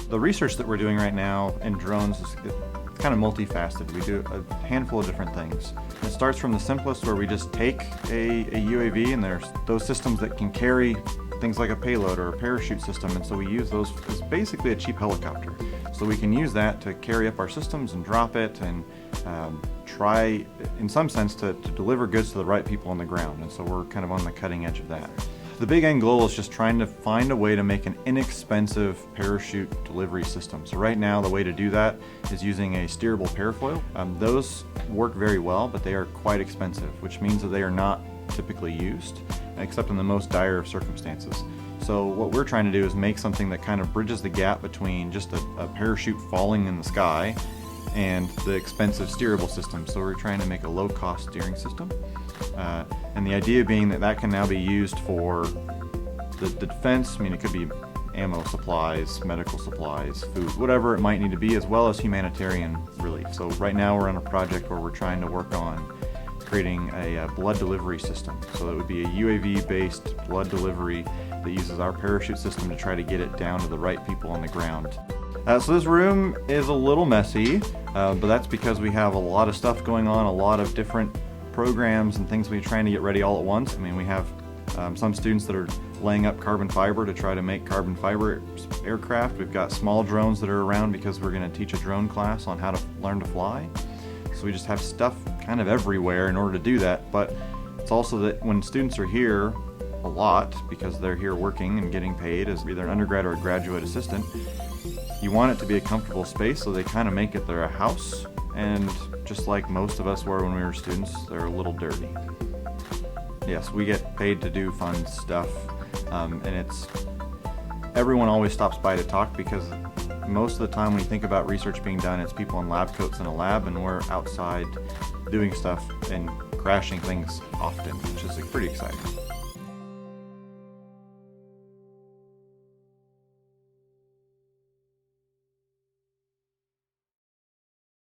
The research that we're doing right now in drones is kind of multifaceted. We do a handful of different things. It starts from the simplest, where we just take a UAV, and there's those systems that can carry things like a payload or a parachute system, and so we use those as basically a cheap helicopter. So we can use that to carry up our systems and drop it and try, in some sense, to deliver goods to the right people on the ground, and so we're kind of on the cutting edge of that. The big end goal is just trying to find a way to make an inexpensive parachute delivery system. So right now the way to do that is using a steerable parafoil. Those work very well, but they are quite expensive, which means that they are not typically used, except in the most dire of circumstances. So what we're trying to do is make something that kind of bridges the gap between just a parachute falling in the sky and the expensive steerable system. So we're trying to make a low-cost steering system. And the idea being that that can now be used for the defense. I mean, it could be ammo supplies, medical supplies, food, whatever it might need to be, as well as humanitarian relief. So right now we're on a project where we're trying to work on creating a blood delivery system. So it would be a UAV-based blood delivery that uses our parachute system to try to get it down to the right people on the ground. So this room is a little messy, but that's because we have a lot of stuff going on, a lot of different programs and things we're trying to get ready all at once. I mean, we have some students that are laying up carbon fiber to try to make carbon fiber aircraft. We've got small drones that are around because we're going to teach a drone class on how to learn to fly. So we just have stuff kind of everywhere in order to do that. But it's also that when students are here a lot, because they're here working and getting paid as either an undergrad or a graduate assistant, you want it to be a comfortable space, so they kind of make it their house. And just like most of us were when we were students, they're a little dirty. Yes, we get paid to do fun stuff, and everyone always stops by to talk, because most of the time when you think about research being done, it's people in lab coats in a lab, and we're outside doing stuff and crashing things often, which is pretty exciting.